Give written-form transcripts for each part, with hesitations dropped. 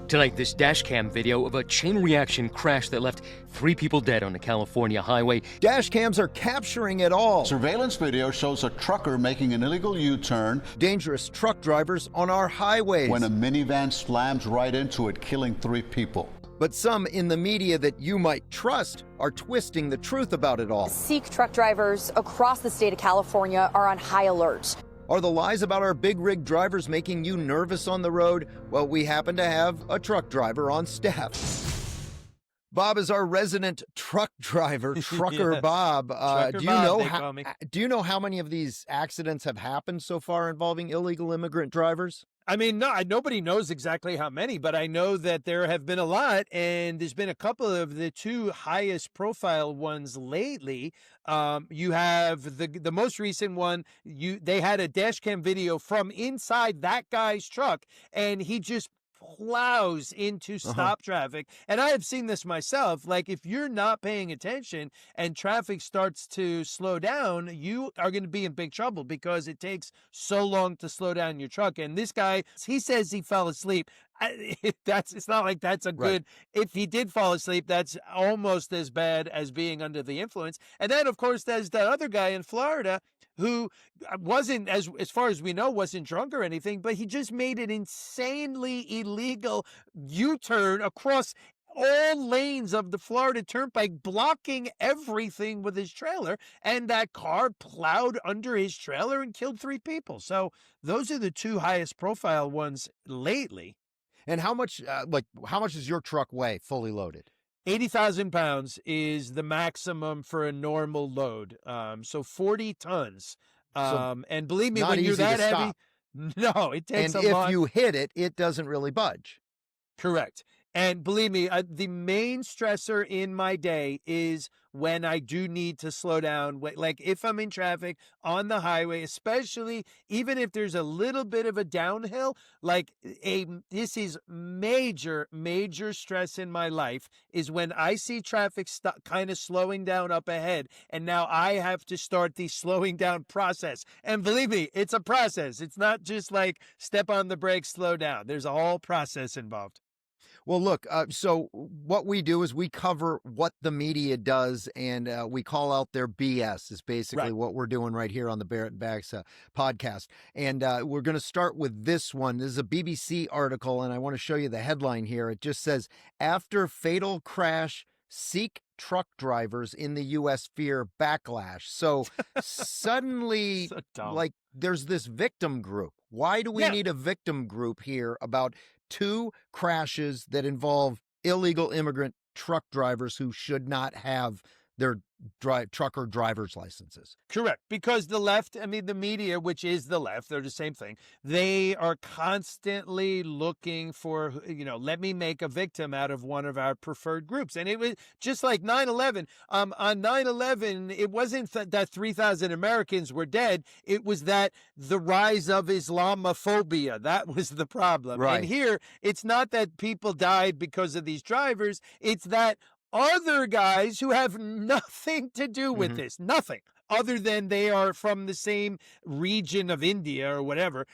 Tonight, this dash cam video of a chain reaction crash that left 3 people dead on a California highway. Dash cams are capturing it all. Surveillance video shows a trucker making an illegal U-turn. Dangerous truck drivers on our highways. When a minivan slams right into it, killing 3 people. But some in the media that you might trust are twisting the truth about it all. Sikh truck drivers across the state of California are on high alert. Are the lies about our big rig drivers making you nervous on the road? Well, we happen to have a truck driver on staff. Bob is our resident truck driver, Trucker Yes. Bob. Trucker do Bob, you know how many of these accidents have happened so far involving illegal immigrant drivers? I mean, nobody knows exactly how many, but I know that there have been a lot, and there's been a couple of the 2 highest profile ones lately. You have the most recent one. They had a dash cam video from inside that guy's truck, and he just plows into stop traffic. And I have seen this myself. Like, if you're not paying attention and traffic starts to slow down, you are going to be in big trouble because it takes so long to slow down your truck. And this guy, he says he fell asleep. It's not like that's a good, if he did fall asleep, that's almost as bad as being under the influence. And then, of course, there's that other guy in Florida who wasn't, as far as we know, wasn't drunk or anything, but he just made an insanely illegal U-turn across all lanes of the Florida Turnpike, blocking everything with his trailer, and that car plowed under his trailer and killed 3 people. So those are the 2 highest profile ones lately. And how much does your truck weigh fully loaded? 80,000 pounds is the maximum for a normal load. So 40 tons. And believe me, when you're that heavy, no, it takes a lot. And if you hit it, it doesn't really budge. Correct. And believe me, the main stressor in my day is when I do need to slow down. Like if I'm in traffic on the highway, especially even if there's a little bit of a downhill, this is major stress in my life is when I see traffic kind of slowing down up ahead. And now I have to start the slowing down process. And believe me, it's a process. It's not just like step on the brakes, slow down. There's a whole process involved. Well, look, so what we do is we cover what the media does, and we call out their BS is basically what we're doing right here on the Barrett Baxa podcast. And we're going to start with this one. This is a BBC article, and I want to show you the headline here. It just says, "After fatal crash, Sikh truck drivers in the U.S. fear backlash." So suddenly, so there's this victim group. Why do we need a victim group here about 2 crashes that involve illegal immigrant truck drivers who should not have their trucker driver's licenses? Correct. Because the left, I mean, the media, which is the left, they're the same thing. They are constantly looking for, let me make a victim out of one of our preferred groups. And it was just like 9/11. On 9/11, it wasn't that 3,000 Americans were dead. It was that the rise of Islamophobia. That was the problem. Right. And here, it's not that people died because of these drivers. It's that other guys who have nothing to do with this, nothing other than they are from the same region of India or whatever,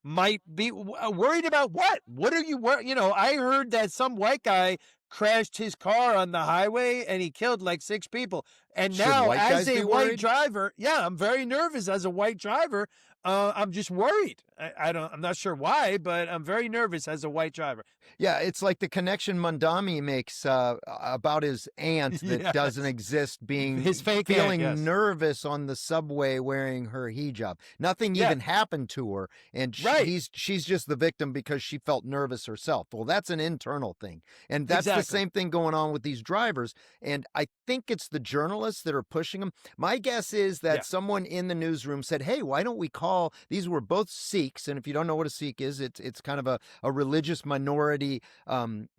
might be worried about what? What are you worried? I heard that some white guy crashed his car on the highway and he killed like 6 people. And now as a white driver, I'm very nervous as a white driver. I'm just worried. I'm not sure why, but I'm very nervous as a white driver. Yeah, it's like the connection Mandami makes about his aunt that doesn't exist being his fake feeling aunt, nervous on the subway wearing her hijab. Nothing even happened to her, and she's just the victim because she felt nervous herself. Well, that's an internal thing, and that's the same thing going on with these drivers. And I think it's the journalists that are pushing them. My guess is that someone in the newsroom said, "Hey, why don't we call?" These were both Sikhs, and if you don't know what a Sikh is, it's kind of a religious minority in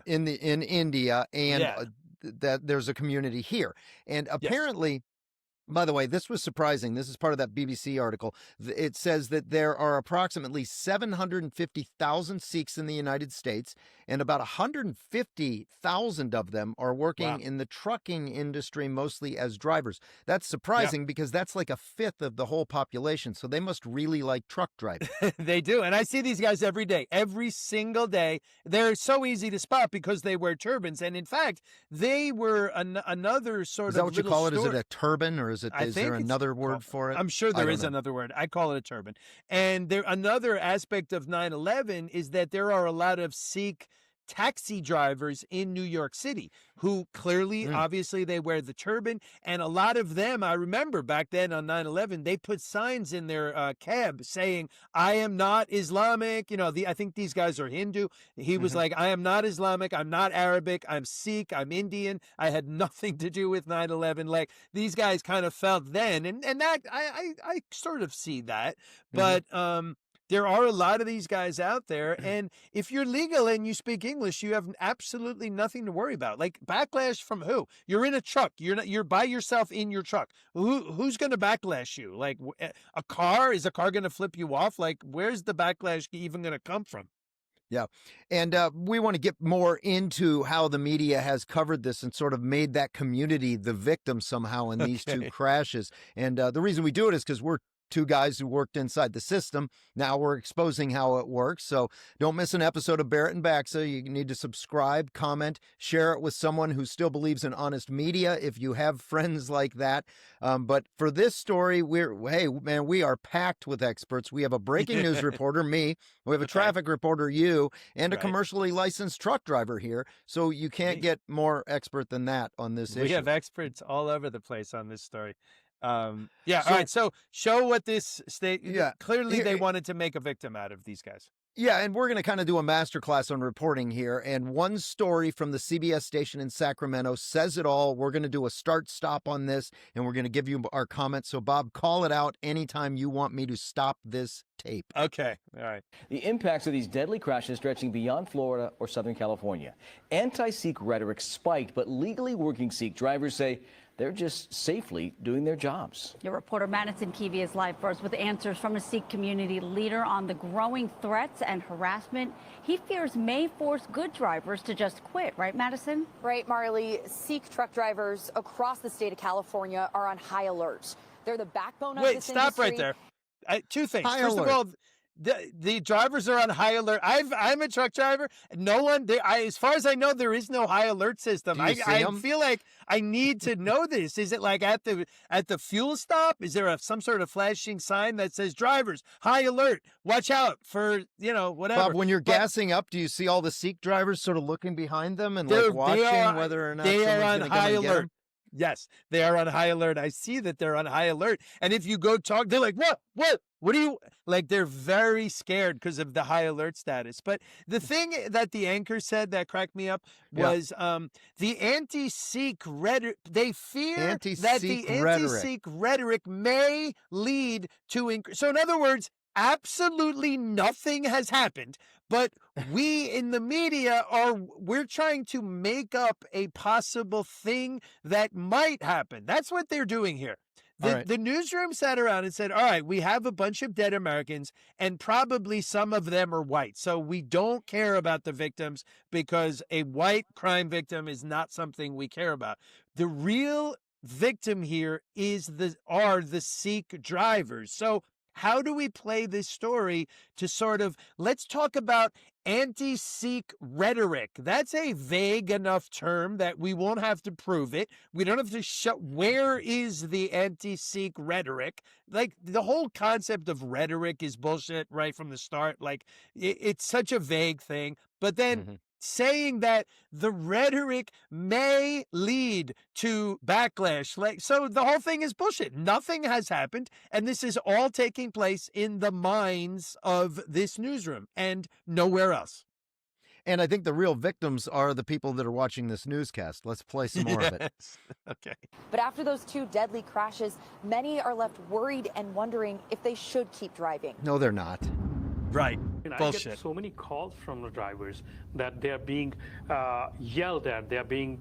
India, and that there's a community here, and apparently By the way, this was surprising. This is part of that BBC article. It says that there are approximately 750,000 Sikhs in the United States, and about 150,000 of them are working in the trucking industry, mostly as drivers. That's surprising because that's like a fifth of the whole population. So they must really like truck driving. They do. And I see these guys every day, every single day. They're so easy to spot because they wear turbans. And in fact, they were another sort of. Is that what you call it? Story. Is it a turban, or is there another word for it? I'm sure there is another word. I call it a turban. And another aspect of 9/11 is that there are a lot of Sikh taxi drivers in New York City who clearly, obviously, they wear the turban. And a lot of them, I remember back then on 9/11, they put signs in their cab saying, "I am not Islamic." You know, I think these guys are Hindu. He was like, "I am not Islamic. I'm not Arabic. I'm Sikh. I'm Indian. I had nothing to do with 9/11. Like, these guys kind of felt then. And that, I sort of see that. But, there are a lot of these guys out there, and if you're legal and you speak English, you have absolutely nothing to worry about. Like, backlash from who? You're in a truck. You're by yourself in your truck. Who's going to backlash you? Like, a car? Is a car going to flip you off? Like, where's the backlash even going to come from? Yeah. And we want to get more into how the media has covered this and sort of made that community the victim somehow in these two crashes. And the reason we do it is because we're two guys who worked inside the system. Now we're exposing how it works. So don't miss an episode of Barrett and Baxa. You need to subscribe, comment, share it with someone who still believes in honest media if you have friends like that. But for this story, we are packed with experts. We have a breaking news reporter, me. We have a traffic reporter, you, and a commercially licensed truck driver here. So you can't get more expert than that on this issue. We have experts all over the place on this story. All right. So show what this state. Yeah, clearly they wanted to make a victim out of these guys. Yeah, and we're going to kind of do a masterclass on reporting here. And one story from the CBS station in Sacramento says it all. We're going to do a start-stop on this, and we're going to give you our comments. So, Bob, call it out anytime you want me to stop this tape. Okay. All right. The impacts of these deadly crashes stretching beyond Florida or Southern California. Anti-Sikh rhetoric spiked, but legally working Sikh drivers say they're just safely doing their jobs. Your reporter Madison Keevy is live for us with answers from a Sikh community leader on the growing threats and harassment he fears may force good drivers to just quit. Right, Madison? Right, Marley. Sikh truck drivers across the state of California are on high alert. They're the backbone of this industry. Wait, stop right there. Two things. First of all, the drivers are on high alert. I'm a truck driver. No one there. As far as I know, there is no high alert system. I feel like I need to know this. Is it like at the fuel stop? Is there some sort of flashing sign that says drivers high alert? Watch out for whatever. Bob, when you're gassing up, do you see all the Sikh drivers sort of looking behind them and like watching whether or not they are on high alert? Them? Yes, they are on high alert. I see that they're on high alert. And if you go talk, they're like, what do you, like, they're very scared because of the high alert status. But the thing that the anchor said that cracked me up was the anti-Sikh rhetoric. They fear that the anti-Sikh rhetoric may lead to, so in other words, absolutely nothing has happened, but we in the media we're trying to make up a possible thing that might happen. That's what they're doing here. The newsroom sat around and said, all right, we have a bunch of dead Americans and probably some of them are white. So we don't care about the victims because a white crime victim is not something we care about. The real victim here are the Sikh drivers. So how do we play this story to sort of, let's talk about anti-Sikh rhetoric. That's a vague enough term that we won't have to prove it. We don't have to show, where is the anti-Sikh rhetoric? Like, the whole concept of rhetoric is bullshit right from the start. Like, it's such a vague thing. But then saying that the rhetoric may lead to backlash. Like, so the whole thing is bullshit. Nothing has happened. And this is all taking place in the minds of this newsroom and nowhere else. And I think the real victims are the people that are watching this newscast. Let's play some more of it. Okay. But after those two deadly crashes, many are left worried and wondering if they should keep driving. No, they're not. Right. Bullshit. I get so many calls from the drivers that they're being yelled at, they're being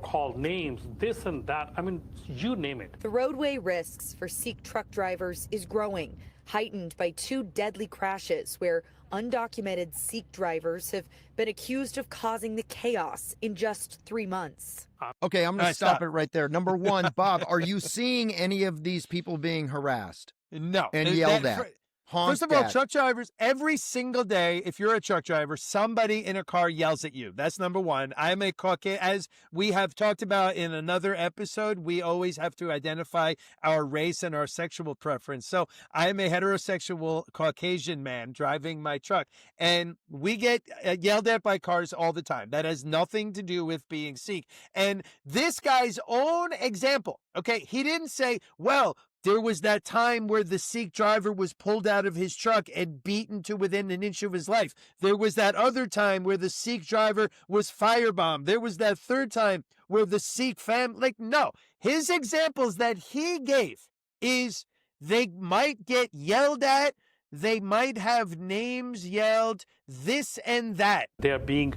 called names, this and that. I mean, you name it. The roadway risks for Sikh truck drivers is growing, heightened by 2 deadly crashes where undocumented Sikh drivers have been accused of causing the chaos in just 3 months. Okay, I'm going to stop it right there. Number one, Bob, are you seeing any of these people being harassed? No. And yelled at? First of all, truck drivers, every single day, if you're a truck driver, somebody in a car yells at you. That's number one. I'm a Caucasian. As we have talked about in another episode, we always have to identify our race and our sexual preference. So I'm a heterosexual Caucasian man driving my truck, and we get yelled at by cars all the time. That has nothing to do with being Sikh. And this guy's own example, okay, he didn't say, well, there was that time where the Sikh driver was pulled out of his truck and beaten to within an inch of his life. There was that other time where the Sikh driver was firebombed. There was that third time where the Sikh family, no. His examples that he gave is they might get yelled at, they might have names yelled, this and that. They're being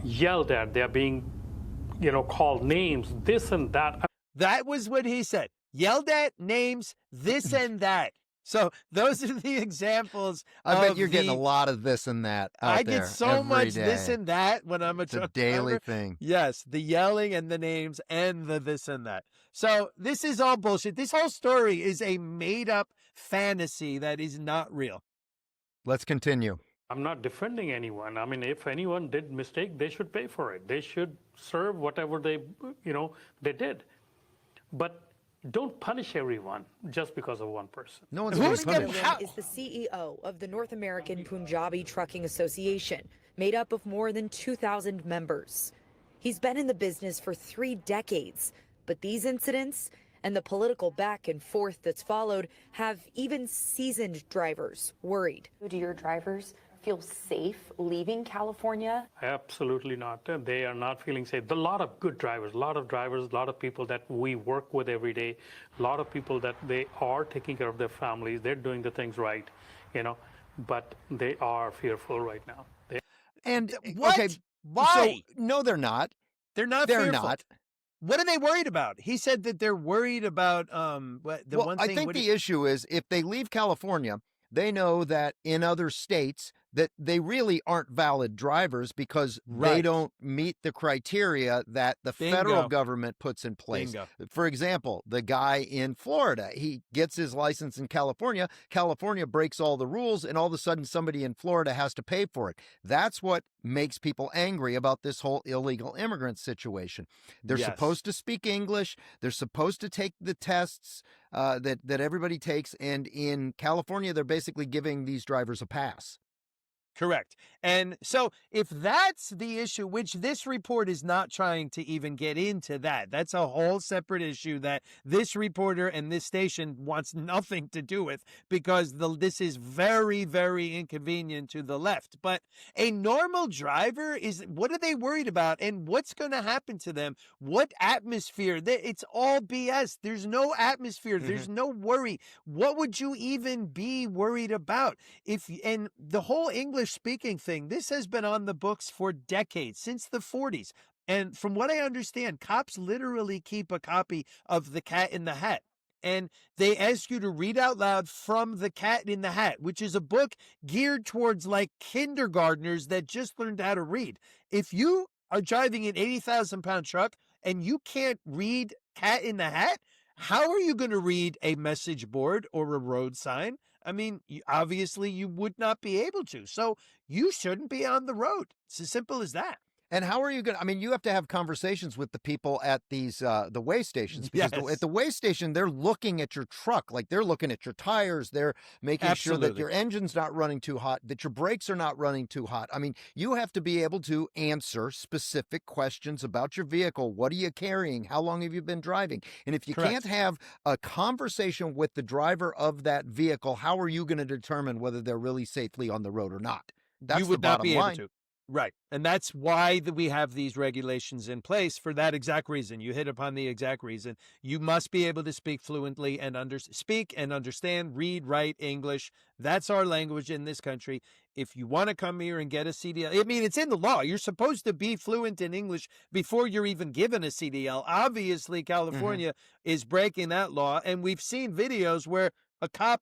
yelled at, they're being, called names, this and that. That was what he said. Yelled at, names, this and that. So those are the examples. I bet you're getting a lot of this and that out there. I get so much this and that when I'm a truck driver. It's a daily thing. Yes, the yelling and the names and the this and that. So this is all bullshit. This whole story is a made-up fantasy that is not real. Let's continue. I'm not defending anyone. I mean, if anyone did mistake, they should pay for it. They should serve whatever they did. But don't punish everyone just because of one person. No one's going to punish. Is the CEO of the North American Punjabi Trucking Association, made up of more than 2,000 members. He's been in the business for 3 decades, but these incidents and the political back and forth that's followed have even seasoned drivers worried. Do your drivers feel safe leaving California? Absolutely not. They are not feeling safe. A lot of good drivers, a lot of people that we work with every day, a lot of people that they are taking care of their families. They're doing the things right, but they are fearful right now. What? Okay, Why? So, no, they're not. They're not They're fearful. not. What are they worried about? He said that they're worried about I think the issue is if they leave California, they know that in other states that they really aren't valid drivers because they don't meet the criteria that the federal government puts in place. Bingo. For example, the guy in Florida, he gets his license in California. California breaks all the rules, and all of a sudden somebody in Florida has to pay for it. That's what makes people angry about this whole illegal immigrant situation. They're supposed to speak English. They're supposed to take the tests that everybody takes. And in California, they're basically giving these drivers a pass. Correct. And so if that's the issue, which this report is not trying to even get into that's a whole separate issue that this reporter and this station wants nothing to do with because this is very, very inconvenient to the left. But a normal driver what are they worried about and what's going to happen to them? What atmosphere? It's all BS. There's no atmosphere. There's no worry. What would you even be worried about? And the whole English speaking thing, this has been on the books for decades, since the 40s. And from what I understand, cops literally keep a copy of The Cat in the Hat. And they ask you to read out loud from The Cat in the Hat, which is a book geared towards like kindergartners that just learned how to read. If you are driving an 80,000-pound truck and you can't read Cat in the Hat, how are you going to read a message board or a road sign? I mean, obviously you would not be able to. So you shouldn't be on the road. It's as simple as that. And how are you going to, I mean, you have to have conversations with the people at these, the weigh stations, because at the weigh station, they're looking at your truck, like they're looking at your tires. They're making sure that your engine's not running too hot, that your brakes are not running too hot. I mean, you have to be able to answer specific questions about your vehicle. What are you carrying? How long have you been driving? And if you can't have a conversation with the driver of that vehicle, how are you going to determine whether they're really safely on the road or not? That's you would the not bottom be line. able to. Right. And that's why we have these regulations in place for that exact reason. You hit upon the exact reason. You must be able to speak fluently and speak and understand, read, write English. That's our language in this country. If you want to come here and get a CDL, I mean, it's in the law. You're supposed to be fluent in English before you're even given a CDL. Obviously, California is breaking that law. And we've seen videos where a cop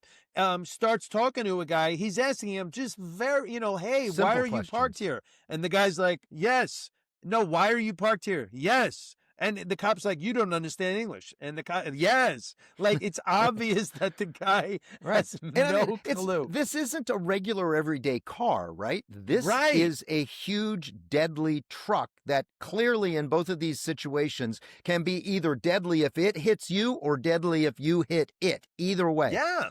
starts talking to a guy. He's asking him just very, hey, Simple why are you questions. parked here? And the guy's like, yes. No, why are you parked here? Yes. And the cop's like, you don't understand English. And the cop, yes. Like, it's obvious that the guy has no clue. This isn't a regular everyday car, right? This is a huge, deadly truck that clearly in both of these situations can be either deadly if it hits you or deadly if you hit it. Either way. Yeah.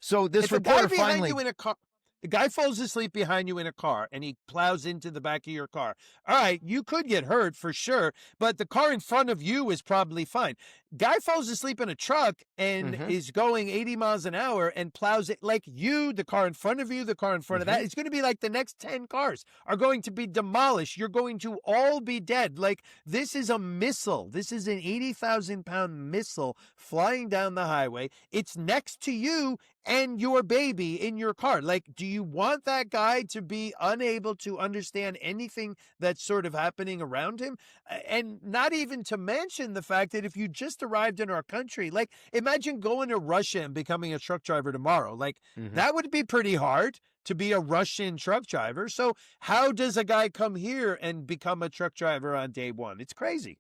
So this if a reporter guy behind finally... you in a car, the guy falls asleep behind you in a car and he plows into the back of your car. All right, you could get hurt for sure, but the car in front of you is probably fine. Guy falls asleep in a truck and is going 80 miles an hour and plows it like you, the car in front of you, the car in front of that. It's going to be like the next 10 cars are going to be demolished. You're going to all be dead. Like, this is a missile. This is an 80,000-pound missile flying down the highway. It's next to you and your baby in your car. Like, do you want that guy to be unable to understand anything that's sort of happening around him? And not even to mention the fact that if you just arrived in our country, like, imagine going to Russia and becoming a truck driver tomorrow. Like, that would be pretty hard to be a Russian truck driver. So how does a guy come here and become a truck driver on day one? It's crazy.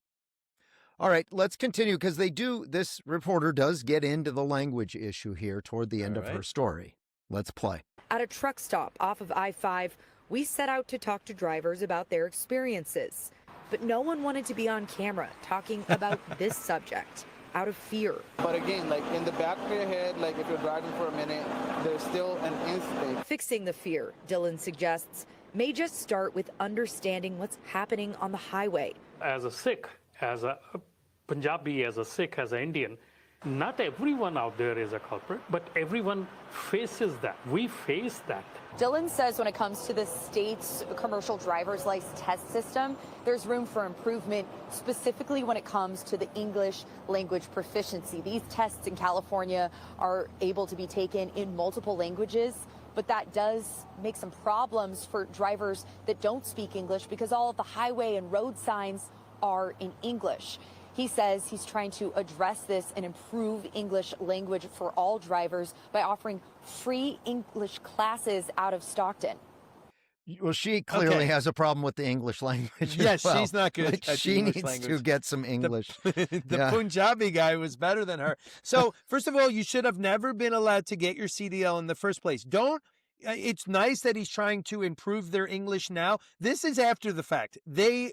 All right, let's continue because this reporter does get into the language issue here toward the end of her story. Let's play. At a truck stop off of I-5, we set out to talk to drivers about their experiences. But no one wanted to be on camera talking about this subject out of fear. But again, like in the back of your head, like if you're driving for a minute, there's still an instinct. Fixing the fear, Dylan suggests, may just start with understanding what's happening on the highway. As a Sikh, as a Punjabi, as a Sikh, as an Indian, not everyone out there is a culprit, but everyone faces that. We face that. Dylan says when it comes to the state's commercial driver's license test system, there's room for improvement, specifically when it comes to the English language proficiency. These tests in California are able to be taken in multiple languages, but that does make some problems for drivers that don't speak English because all of the highway and road signs are in English. He says he's trying to address this and improve English language for all drivers by offering free English classes out of Stockton. Well, she clearly has a problem with the English language. Yes, well. she's not good Like, at she English needs language. to get some English. The Punjabi guy was better than her. So, first of all, you should have never been allowed to get your CDL in the first place. It's nice that he's trying to improve their English now. This is after the fact. They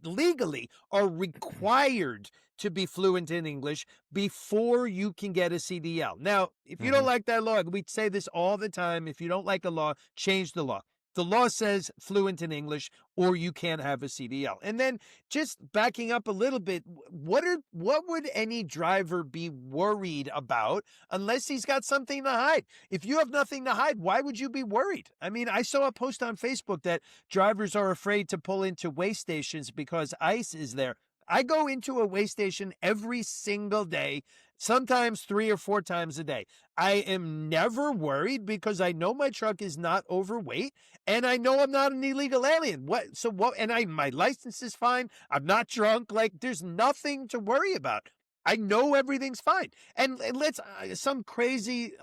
legally are required to be fluent in English before you can get a CDL. Now, if you don't like that law, we say this all the time. If you don't like a law, change the law. The law says fluent in English or you can't have a CDL. And then just backing up a little bit, what would any driver be worried about unless he's got something to hide? If you have nothing to hide, why would you be worried? I mean, I saw a post on Facebook that drivers are afraid to pull into weigh stations because ICE is there. I go into a weigh station every single day, sometimes 3 or 4 times a day. I am never worried because I know my truck is not overweight and I know I'm not an illegal alien. My license is fine. I'm not drunk. Like, there's nothing to worry about. I know everything's fine. And let's some crazy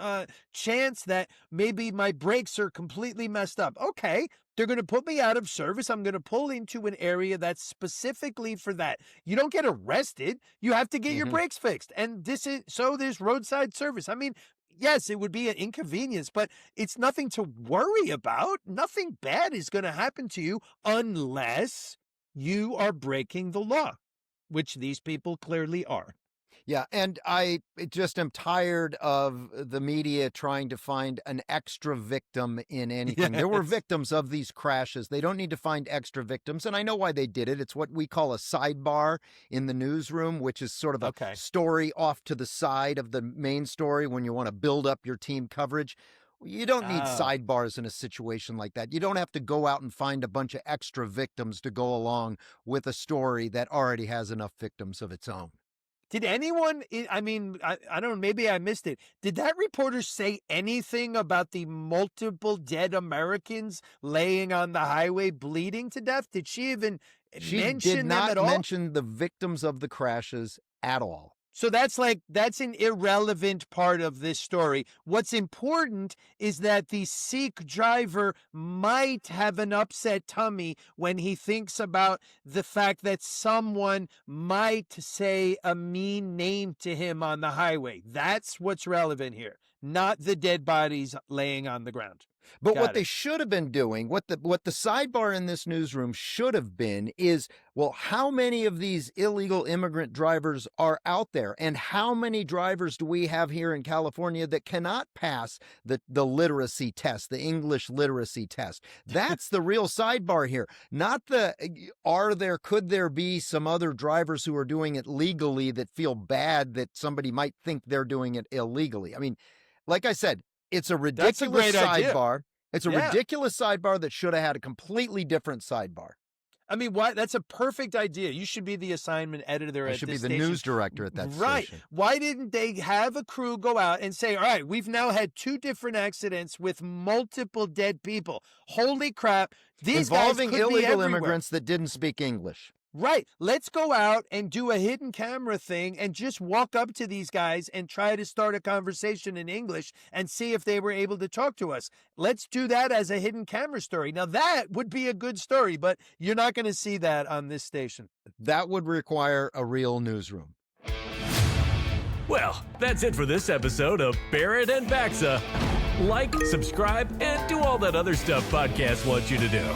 chance that maybe my brakes are completely messed up. Okay, they're going to put me out of service. I'm going to pull into an area that's specifically for that. You don't get arrested. You have to get your brakes fixed. And there's roadside service. I mean, yes, it would be an inconvenience, but it's nothing to worry about. Nothing bad is going to happen to you unless you are breaking the law, which these people clearly are. Yeah, and I just am tired of the media trying to find an extra victim in anything. There were victims of these crashes. They don't need to find extra victims, and I know why they did it. It's what we call a sidebar in the newsroom, which is sort of a story off to the side of the main story when you want to build up your team coverage. You don't need sidebars in a situation like that. You don't have to go out and find a bunch of extra victims to go along with a story that already has enough victims of its own. Did anyone, I mean, I don't know, maybe I missed it. Did that reporter say anything about the multiple dead Americans laying on the highway bleeding to death? Did she even mention them at all? She did not mention the victims of the crashes at all. So that's an irrelevant part of this story. What's important is that the Sikh driver might have an upset tummy when he thinks about the fact that someone might say a mean name to him on the highway. That's what's relevant here, not the dead bodies laying on the ground. But what they should have been doing, what the sidebar in this newsroom should have been is, well, how many of these illegal immigrant drivers are out there? And how many drivers do we have here in California that cannot pass the literacy test, the English literacy test? That's the real sidebar here. Not could there be some other drivers who are doing it legally that feel bad that somebody might think they're doing it illegally? I mean, like I said, it's a ridiculous sidebar. It's a ridiculous sidebar that should have had a completely different sidebar. I mean, why? That's a perfect idea. You should be the assignment editor at this station. I should be the news director at that right. station. Why didn't they have a crew go out and say, all right, we've now had 2 different accidents with multiple dead people. Holy crap. These involving guys could illegal be immigrants that didn't speak English. Right. Let's go out and do a hidden camera thing and just walk up to these guys and try to start a conversation in English and see if they were able to talk to us. Let's do that as a hidden camera story. Now, that would be a good story, but you're not going to see that on this station. That would require a real newsroom. Well, that's it for this episode of Barrett and Baxa. Like, subscribe, and do all that other stuff podcasts want you to do.